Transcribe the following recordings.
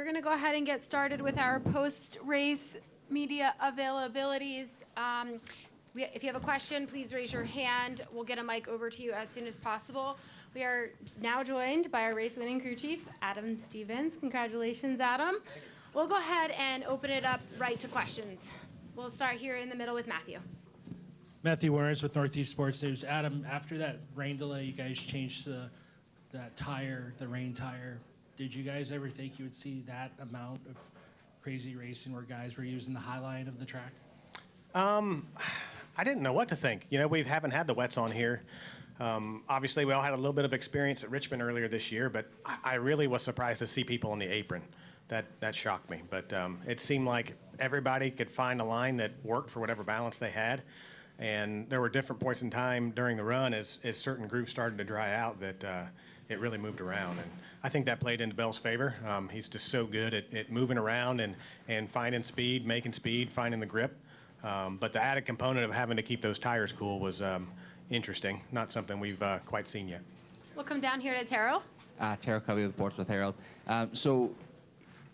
we're going to go ahead and get started with our post-race media availabilities. If you have a question, please raise your hand. We'll get a mic over to you as soon as possible. We are now joined by our race-winning crew chief, Adam Stevens. Congratulations, Adam. We'll go ahead and open it up right to questions. We'll start here in the middle with Matthew. Matthew Warrens with Northeast Sports News. Adam, after that rain delay, you guys changed that tire, the rain tire. Did you guys ever think you would see that amount of crazy racing where guys were using the high line of the track? I didn't know what to think. You know, we haven't had the wets on here. Obviously, we all had a little bit of experience at Richmond earlier this year, but I really was surprised to see people on the apron. That shocked me. But it seemed like everybody could find a line that worked for whatever balance they had. And there were different points in time during the run as certain groups started to dry out that it really moved around. And I think that played into Bell's favor. He's just so good at moving around and finding speed, making speed, finding the grip. But the added component of having to keep those tires cool was interesting. Not something we've quite seen yet. We'll come down here to Terrell. Terrell Covey with Portsmouth Herald. So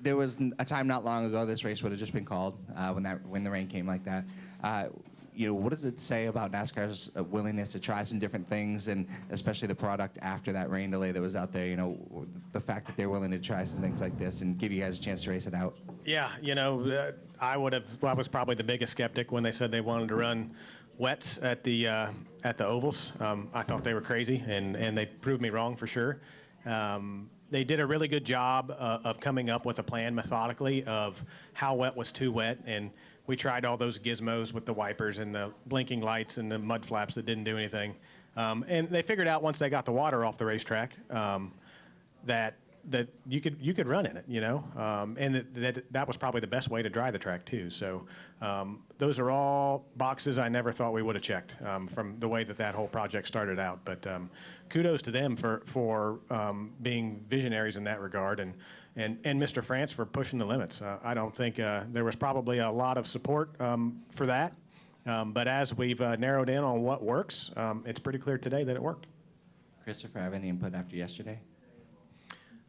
there was a time not long ago this race would have just been called when the rain came like that. You know, what does it say about NASCAR's willingness to try some different things, and especially the product after that rain delay that was out there? You know, the fact that they're willing to try some things like this and give you guys a chance to race it out. Yeah, you know, I was probably the biggest skeptic when they said they wanted to run wets at the ovals. I thought they were crazy, and they proved me wrong for sure. They did a really good job of coming up with a plan methodically of how wet was too wet, and we tried all those gizmos with the wipers and the blinking lights and the mud flaps that didn't do anything. And they figured out once they got the water off the racetrack that you could run in it, you know, and that was probably the best way to dry the track too. So those are all boxes I never thought we would have checked from the way that whole project started out. But kudos to them for being visionaries in that regard, and Mr. France for pushing the limits. I don't think there was probably a lot of support for that, but as we've narrowed in on what works, it's pretty clear today that it worked. Christopher, have any input after yesterday?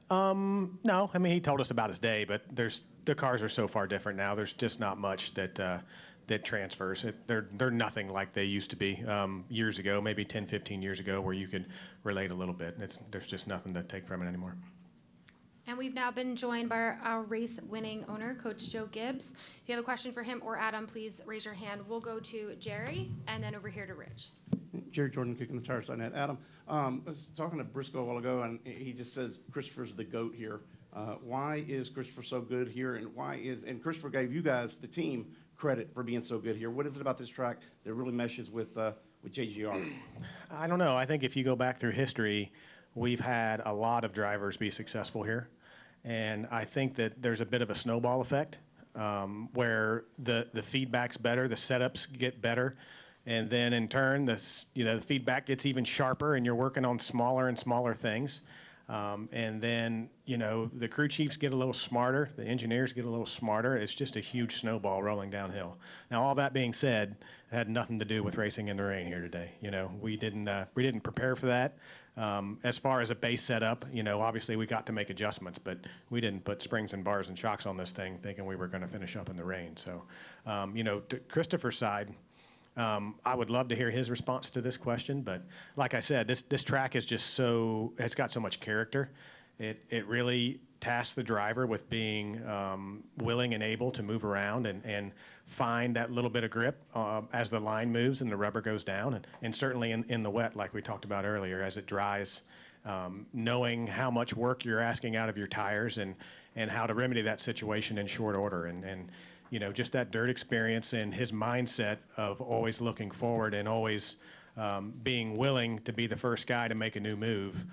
No, I mean, he told us about his day, but the cars are so far different now. There's just not much that transfers. They're nothing like they used to be years ago, maybe 10, 15 years ago, where you could relate a little bit. There's just nothing to take from it anymore. And we've now been joined by our race-winning owner, Coach Joe Gibbs. If you have a question for him or Adam, please raise your hand. We'll go to Jerry, and then over here to Rich. Jerry Jordan, kicking the tires on that. Adam, I was talking to Briscoe a while ago, and he just says Christopher's the GOAT here. Why is Christopher so good here, and Christopher gave you guys, the team, credit for being so good here. What is it about this track that really meshes with JGR? I don't know. I think if you go back through history, we've had a lot of drivers be successful here. And I think that there's a bit of a snowball effect where the feedback's better, the setups get better, and then in turn, the feedback gets even sharper, and you're working on smaller and smaller things. And then, you know, the crew chiefs get a little smarter, the engineers get a little smarter. It's just a huge snowball rolling downhill. Now, all that being said, it had nothing to do with racing in the rain here today. You know, we didn't prepare for that. As far as a base setup, you know, obviously we got to make adjustments, but we didn't put springs and bars and shocks on this thing thinking we were going to finish up in the rain. So, you know, to Christopher's side, I would love to hear his response to this question, but like I said, this track is just it's got so much character. It really tasks the driver with being willing and able to move around and find that little bit of grip as the line moves and the rubber goes down, and certainly in the wet, like we talked about earlier, as it dries, knowing how much work you're asking out of your tires and how to remedy that situation in short order, and you know, just that dirt experience and his mindset of always looking forward and always being willing to be the first guy to make a new move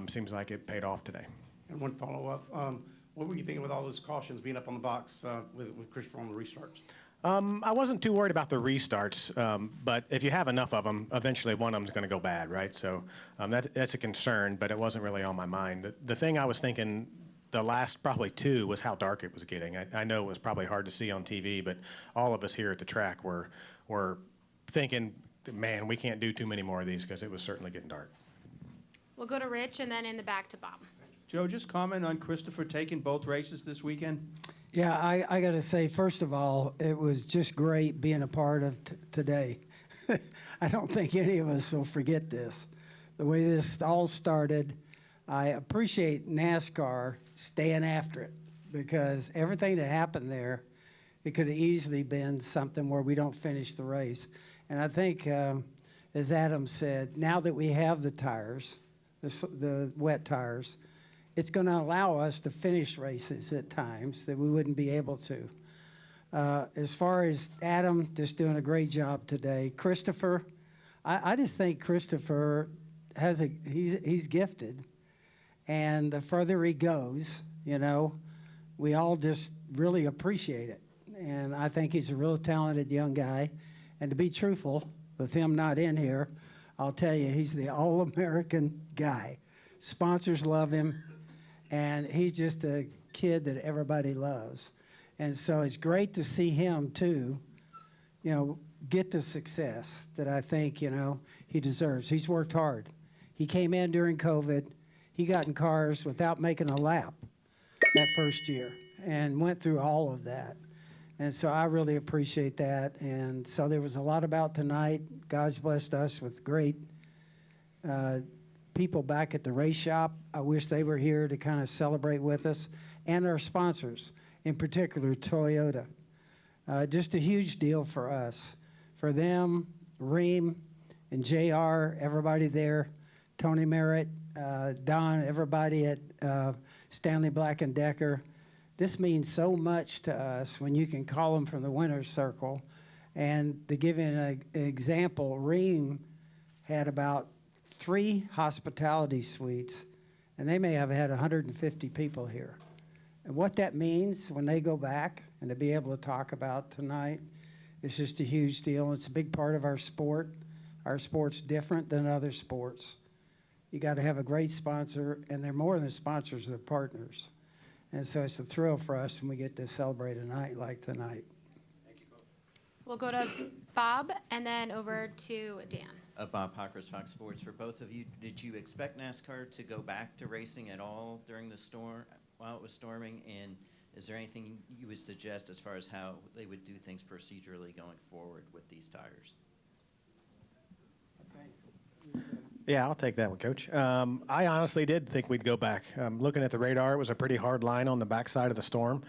seems like it paid off today. And one follow-up. What were you thinking with all those cautions being up on the box with Christopher on the restarts? I wasn't too worried about the restarts, but if you have enough of them, eventually one of them is going to go bad, right? So that's a concern, but it wasn't really on my mind. The thing I was thinking the last probably two was how dark it was getting. I know it was probably hard to see on TV, but all of us here at the track were thinking, man, we can't do too many more of these because it was certainly getting dark. We'll go to Rich and then in the back to Bob. Thanks. Joe, just comment on Christopher taking both races this weekend. Yeah, I got to say, first of all, it was just great being a part of today. I don't think any of us will forget this. The way this all started, I appreciate NASCAR staying after it because everything that happened there, it could have easily been something where we don't finish the race. And I think, as Adam said, now that we have the tires, the wet tires, it's going to allow us to finish races at times that we wouldn't be able to. As far as Adam just doing a great job today, Christopher, I just think Christopher he's gifted, and the further he goes, you know, we all just really appreciate it. And I think he's a real talented young guy. And to be truthful, with him not in here, I'll tell you, he's the all-American guy. Sponsors love him, and he's just a kid that everybody loves. And so it's great to see him, too, you know, get the success that I think, you know, he deserves. He's worked hard. He came in during COVID. He got in cars without making a lap that first year and went through all of that. And so I really appreciate that. And so there was a lot about tonight. God's blessed us with great people back at the race shop. I wish they were here to kind of celebrate with us. And our sponsors, in particular Toyota. Just a huge deal for us. For them, Reem and JR, everybody there, Tony Merritt, Don, everybody at Stanley Black & Decker. This means so much to us when you can call them from the winner's circle. And to give you an example, Reem had about 3 hospitality suites, and they may have had 150 people here. And what that means when they go back and to be able to talk about tonight is just a huge deal. It's a big part of our sport. Our sport's different than other sports. You got to have a great sponsor, and they're more than sponsors, they're partners. And so it's a thrill for us when we get to celebrate a night like tonight. We'll go to Bob and then over to Dan. Bob Pockers, Fox Sports. For both of you, did you expect NASCAR to go back to racing at all during the storm, while it was storming? And is there anything you would suggest as far as how they would do things procedurally going forward with these tires? Yeah, I'll take that one, Coach. I honestly did think we'd go back. Looking at the radar, it was a pretty hard line on the backside of the storm.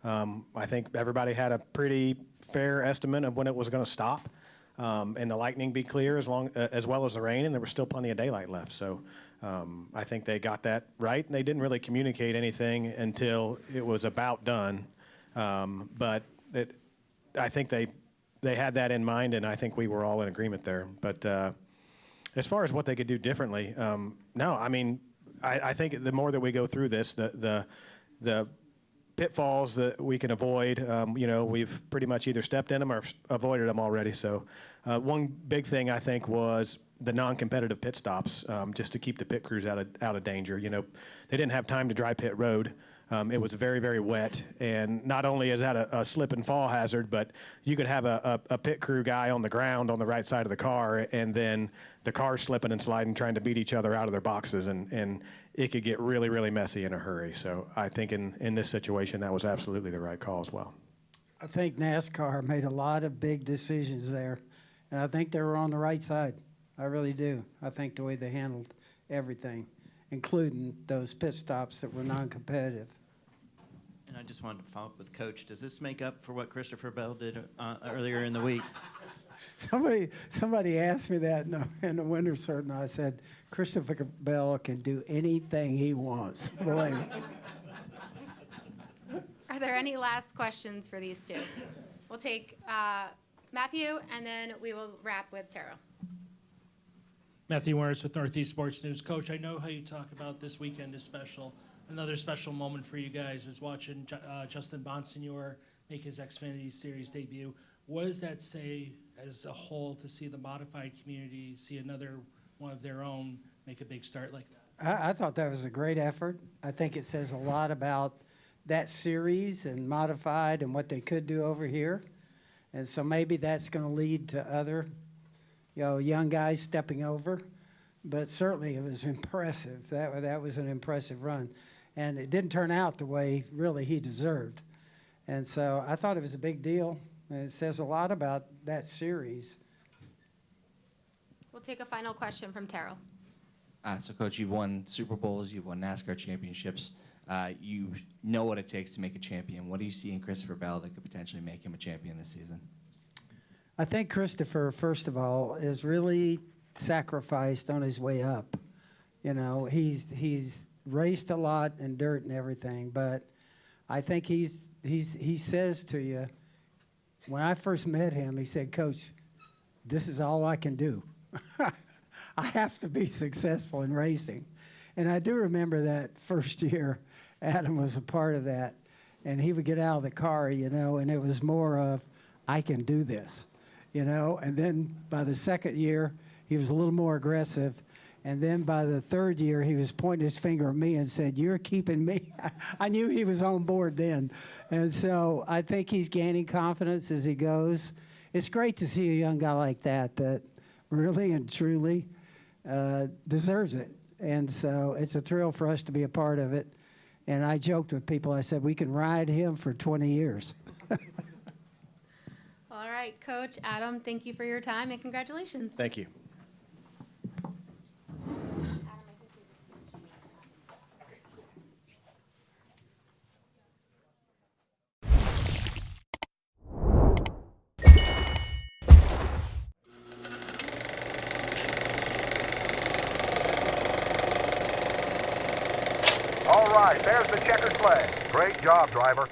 I think everybody had a pretty fair estimate of when it was going to stop, and the lightning be clear as well as the rain, and there was still plenty of daylight left. So I think they got that right, and they didn't really communicate anything until it was about done. But I think they had that in mind, and I think we were all in agreement there. But as far as what they could do differently, no, I mean, I think the more that we go through this, the pitfalls that we can avoid, you know, we've pretty much either stepped in them or avoided them already. So one big thing I think was the non-competitive pit stops, just to keep the pit crews out of danger. You know, they didn't have time to dry pit road. It was very, very wet, and not only is that a slip and fall hazard, but you could have a pit crew guy on the ground on the right side of the car, and then the car slipping and sliding, trying to beat each other out of their boxes, and it could get really, really messy in a hurry. So I think in this situation, that was absolutely the right call as well. I think NASCAR made a lot of big decisions there, and I think they were on the right side. I really do. I think the way they handled everything, including those pit stops that were non-competitive. And I just wanted to follow up with Coach. Does this make up for what Christopher Bell did earlier in the week? Somebody asked me that in the winter certain. I said, Christopher Bell can do anything he wants. Believe me. Are there any last questions for these two? We'll take Matthew, and then we will wrap with Tara. Matthew Warnes with Northeast Sports News. Coach, I know how you talk about this weekend is special. Another special moment for you guys is watching Justin Bonsignor make his Xfinity Series debut. What does that say as a whole to see the modified community, see another one of their own make a big start like that? I thought that was a great effort. I think it says a lot about that series and modified and what they could do over here. And so maybe that's going to lead to other, young guys stepping over. but certainly it was impressive. That was an impressive run. And it didn't turn out the way really he deserved. And so I thought it was a big deal. And it says a lot about that series. We'll take a final question from Terrell. So, Coach, you've won Super Bowls, you've won NASCAR championships. You know what it takes to make a champion. What do you see in Christopher Bell that could potentially make him a champion this season? I think Christopher, first of all, is really sacrificed on his way up. You know, he's raced a lot in dirt and everything, but I think he says to you, when I first met him, he said, Coach, this is all I can do. I have to be successful in racing. And I do remember that first year, Adam was a part of that. And he would get out of the car, you know, and it was more of, I can do this, you know. And then by the second year, he was a little more aggressive. And then by the third year, he was pointing his finger at me and said, you're keeping me. I knew he was on board then. And so I think he's gaining confidence as he goes. It's great to see a young guy like that really and truly deserves it. And so it's a thrill for us to be a part of it. And I joked with people, I said, we can ride him for 20 years. All right, Coach, Adam, thank you for your time and congratulations. Thank you. All right, there's the checkered flag. Great job, driver.